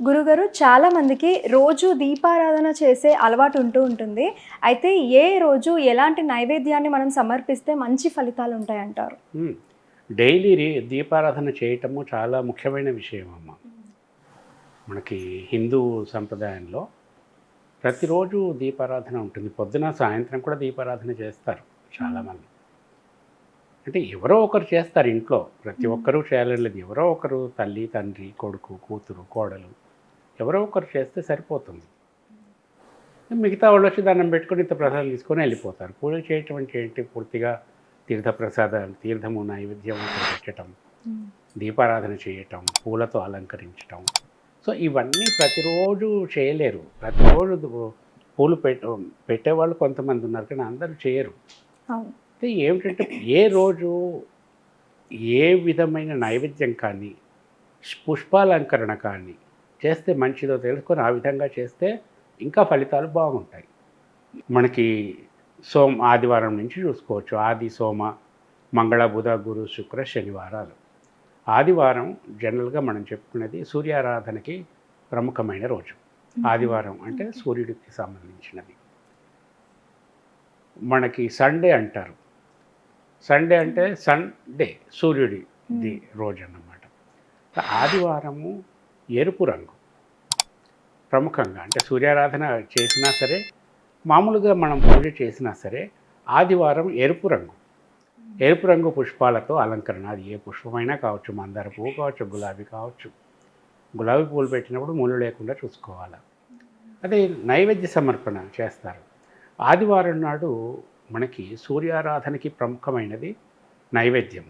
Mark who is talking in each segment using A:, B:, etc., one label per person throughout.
A: గురుగారు, చాలా మందికి రోజు దీపారాధన చేసే అలవాటు ఉంటుంది. అయితే ఏ రోజు ఎలాంటి నైవేద్యాన్ని మనం సమర్పిస్తే మంచి ఫలితాలు ఉంటాయంటారు?
B: హ్మ్. డైలీ దీపారాధన చేయటము చాలా ముఖ్యమైన విషయం అమ్మ. మనకి హిందూ సంప్రదాయంలో ప్రతిరోజు దీపారాధన ఉంటుంది. పొద్దున, సాయంత్రం కూడా దీపారాధన చేస్తారు చాలామంది. అంటే ఎవరో ఒకరు చేస్తారు ఇంట్లో. ప్రతి ఒక్కరూ చేయాలని లేదు. ఎవరో ఒకరు తల్లి, తండ్రి, కొడుకు, కూతురు, కోడలు ఎవరో ఒకరు చేస్తే సరిపోతుంది. మిగతా వాళ్ళు వచ్చి దండం పెట్టుకొని ఇంత ప్రసాదం తీసుకొని వెళ్ళిపోతారు. పూజ చేయటం అంటే ఏంటి? పూర్తిగా తీర్థప్రసాదం, తీర్థము నైవేద్యం పెట్టడం, దీపారాధన చేయటం, పూలతో అలంకరించటం. సో ఇవన్నీ ప్రతిరోజు చేయలేరు. ప్రతిరోజు పూలు పెట్టేవాళ్ళు కొంతమంది ఉన్నారు, కానీ అందరూ చేయరు. అయితే ఏమిటంటే ఏ రోజు ఏ విధమైన నైవేద్యం కానీ పుష్పాలంకరణ కానీ చేస్తే మంచిదో తెలుసుకొని ఆ విధంగా చేస్తే ఇంకా ఫలితాలు బాగుంటాయి. మనకి ఆదివారం నుంచి చూసుకోవచ్చు. ఆది, సోమ, మంగళ, బుధ, గురు, శుక్ర, శనివారాలు. ఆదివారం జనరల్గా మనం చెప్పుకునేది సూర్యారాధనకి ప్రముఖమైన రోజు. ఆదివారం అంటే సూర్యుడికి సంబంధించినది. మనకి సండే అంటారు. సండే అంటే సండే సూర్యుడి రోజు అన్నమాట. ఆదివారము ఎరుపు రంగు ప్రముఖంగా, అంటే సూర్యారాధన చేసినా సరే, మామూలుగా మనం పూజ చేసినా సరే, ఆదివారం ఎరుపు రంగు పుష్పాలతో అలంకరణ. అది ఏ పుష్పమైనా కావచ్చు, మందార పువ్వు కావచ్చు, గులాబీ కావచ్చు. గులాబీ పువ్వులు పెట్టినప్పుడు ముళ్ళు లేకుండా చూసుకోవాలి. అదే నైవేద్య సమర్పణ చేస్తారు. ఆదివారం నాడు మనకి సూర్యారాధనకి ప్రముఖమైనది నైవేద్యం.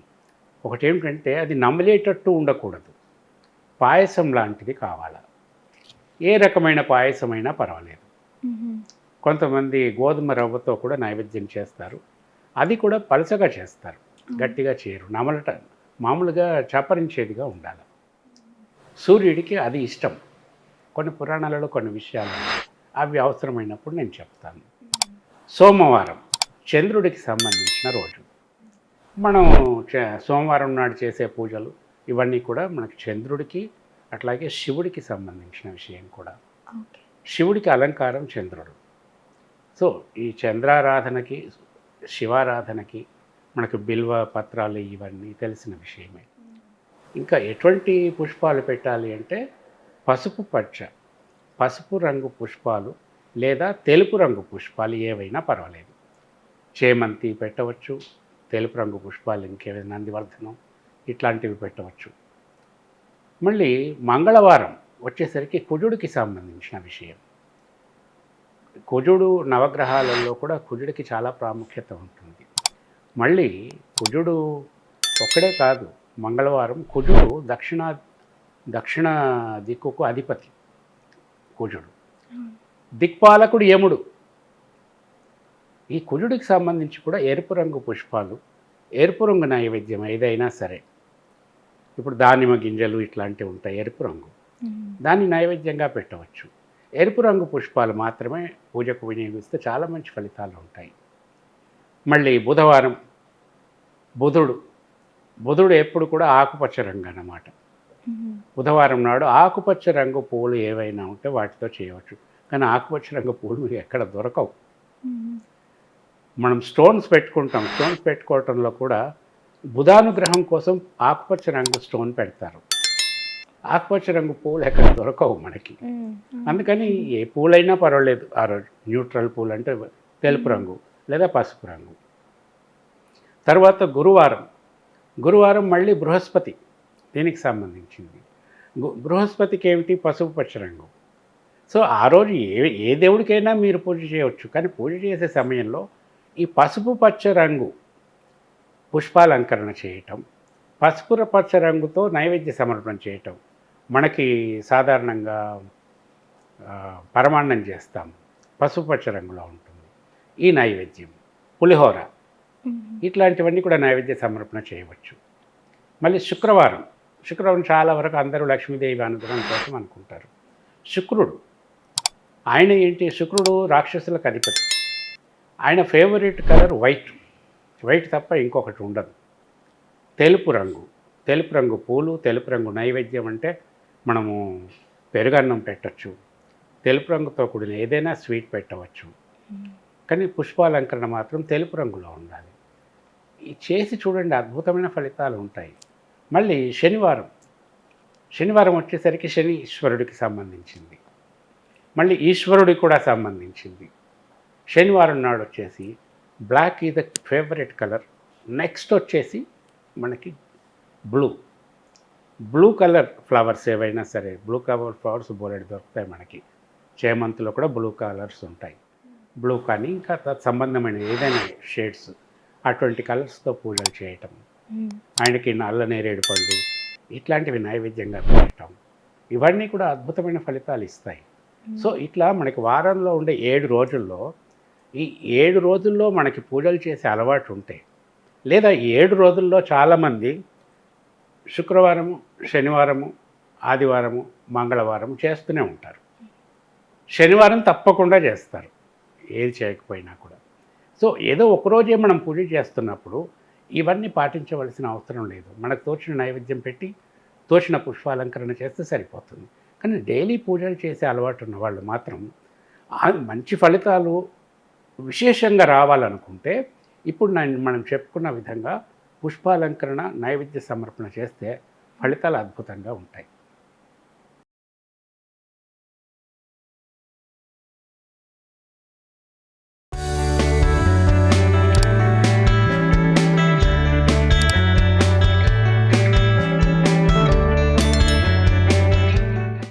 B: ఒకటేమిటంటే అది నమిలేటట్టు ఉండకూడదు, పాయసం లాంటిది కావాలి. ఏ రకమైన పాయసమైనా పర్వాలేదు. కొంతమంది గోధుమ రవ్వతో కూడా నైవేద్యం చేస్తారు. అది కూడా పలచగా చేస్తారు, గట్టిగా చేయరు. మామూలుగా చప్పరించేదిగా ఉండాలి. సూర్యుడికి అది ఇష్టం. కొన్ని పురాణాలలో కొన్ని విషయాలు అవి అవసరమైనప్పుడు నేను చెప్తాను. సోమవారం చంద్రుడికి సంబంధించిన రోజు. మనం సోమవారం నాడు చేసే పూజలు ఇవన్నీ కూడా మనకి చంద్రుడికి, అట్లాగే శివుడికి సంబంధించిన విషయం కూడా. శివుడికి అలంకారం చంద్రుడు. సో ఈ చంద్రారాధనకి, శివారాధనకి మనకు బిల్వ పత్రాలు ఇవన్నీ తెలిసిన విషయమే. ఇంకా ఎటువంటి పుష్పాలు పెట్టాలి అంటే పసుపు రంగు పుష్పాలు లేదా తెలుపు రంగు పుష్పాలు ఏవైనా పర్వాలేదు. చేమంతి పెట్టవచ్చు, తెలుపు రంగు పుష్పాలు ఇంకేమైనా నందివర్ధనం ఇట్లాంటివి పెట్టవచ్చు. మళ్ళీ మంగళవారం వచ్చేసరికి కుజుడికి సంబంధించిన విషయం. కుజుడు నవగ్రహాలలో కూడా కుజుడికి చాలా ప్రాముఖ్యత ఉంటుంది. మళ్ళీ కుజుడు ఒక్కడే కాదు, మంగళవారం కుజుడు దక్షిణ దిక్కుకు అధిపతి. కుజుడు దిక్పాలకుడు యముడు. ఈ కుజుడికి సంబంధించి కూడా ఎరుపు రంగు పుష్పాలు, ఎరుపు రంగు నైవేద్యం ఏదైనా సరే, ఇప్పుడు దానిమ్మ గింజలు ఇట్లాంటివి ఉంటాయి ఎరుపు రంగు, దాన్ని నైవేద్యంగా పెట్టవచ్చు. ఎరుపు రంగు పుష్పాలు మాత్రమే పూజకు వినియోగిస్తే చాలా మంచి ఫలితాలు ఉంటాయి. మళ్ళీ బుధవారం బుధుడు ఎప్పుడు కూడా ఆకుపచ్చ రంగు అన్నమాట. బుధవారం నాడు ఆకుపచ్చ రంగు పూలు ఏవైనా ఉంటే వాటితో చేయవచ్చు. కానీ ఆకుపచ్చ రంగు పూలు మీకు ఎక్కడ దొరకవు. మనం స్టోన్స్ పెట్టుకోవటంలో కూడా బుధానుగ్రహం కోసం ఆకుపచ్చ రంగు స్టోన్ పెడతారు. ఆకుపచ్చ రంగు పూలు ఎక్కడ దొరకవు మనకి. అందుకని ఏ పూలైనా పర్వాలేదు ఆ రోజు. న్యూట్రల్ పూలు అంటే తెలుపు రంగు లేదా పసుపు రంగు. తర్వాత గురువారం మళ్ళీ బృహస్పతి, దీనికి సంబంధించింది. బృహస్పతికి ఏమిటి? పసుపు పచ్చ రంగు. సో ఆ రోజు ఏ దేవుడికైనా మీరు పూజ చేయవచ్చు. కానీ పూజ చేసే సమయంలో ఈ పసుపు పచ్చ రంగు పుష్పాలంకరణ చేయటం, పసుపు పచ్చ రంగుతో నైవేద్య సమర్పణ చేయటం. మనకి సాధారణంగా పరమాన్నం చేస్తాం, పసుపు పచ్చ రంగులో ఉంటుంది ఈ నైవేద్యం. పులిహోర ఇట్లాంటివన్నీ కూడా నైవేద్య సమర్పణ చేయవచ్చు. మళ్ళీ శుక్రవారం చాలా వరకు అందరూ లక్ష్మీదేవి అనుగ్రహం కోసం అనుకుంటారు. ఆయన ఏంటి? శుక్రుడు రాక్షసులకు అధిపతి. ఆయన ఫేవరెట్ కలర్ వైట్ తప్ప ఇంకొకటి ఉండదు. తెలుపు రంగు పూలు, తెలుపు రంగు నైవేద్యం అంటే మనము పెరుగన్నం పెట్టచ్చు, తెలుపు రంగుతో కూడిన ఏదైనా స్వీట్ పెట్టవచ్చు. కానీ పుష్పాలంకరణ మాత్రం తెలుపు రంగులో ఉండాలి. ఇది చేసి చూడండి, అద్భుతమైన ఫలితాలు ఉంటాయి. మళ్ళీ శనివారం వచ్చేసరికి శని ఈశ్వరుడికి సంబంధించింది, మళ్ళీ ఈశ్వరుడికి కూడా సంబంధించింది. శనివారం నాడు వచ్చేసి black is the favourite colour. Next వచ్చేసి మనకి బ్లూ కలర్ ఫ్లవర్స్ ఏవైనా సరే, బ్లూ కలర్ ఫ్లవర్స్ బోలెడు దొరుకుతాయి మనకి. చేమంతిలో కూడా బ్లూ కలర్స్ ఉంటాయి. బ్లూ కానీ ఇంకా సంబంధమైన ఏదైనా షేడ్స్, అటువంటి కలర్స్తో పూజలు చేయటం, ఆయనకి నల్ల నేరేడు పళ్ళు ఇట్లాంటివి నైవేద్యంగా పెట్టడం, ఇవన్నీ కూడా అద్భుతమైన ఫలితాలు ఇస్తాయి. సో ఇట్లా మనకి వారంలో ఉండే 7 రోజుల్లో ఈ 7 రోజుల్లో మనకి పూజలు చేసే అలవాటు ఉంటే, లేదా 7 రోజుల్లో చాలామంది శుక్రవారము, శనివారము, ఆదివారము, మంగళవారం చేస్తూనే ఉంటారు. శనివారం తప్పకుండా చేస్తారు, ఏది చేయకపోయినా కూడా. సో ఏదో ఒకరోజే మనం పూజ చేస్తున్నప్పుడు ఇవన్నీ పాటించవలసిన అవసరం లేదు. మనకు తోచిన నైవేద్యం పెట్టి తోచిన పుష్పాలంకరణ చేస్తే సరిపోతుంది. కానీ డైలీ పూజలు చేసే అలవాటు ఉన్న వాళ్ళు మాత్రం మంచి ఫలితాలు విశేషంగా రావాలనుకుంటే ఇప్పుడు మనం చెప్పుకున్న విధంగా పుష్పాలంకరణ, నైవేద్య సమర్పణ చేస్తే ఫలితాలు అద్భుతంగా ఉంటాయి.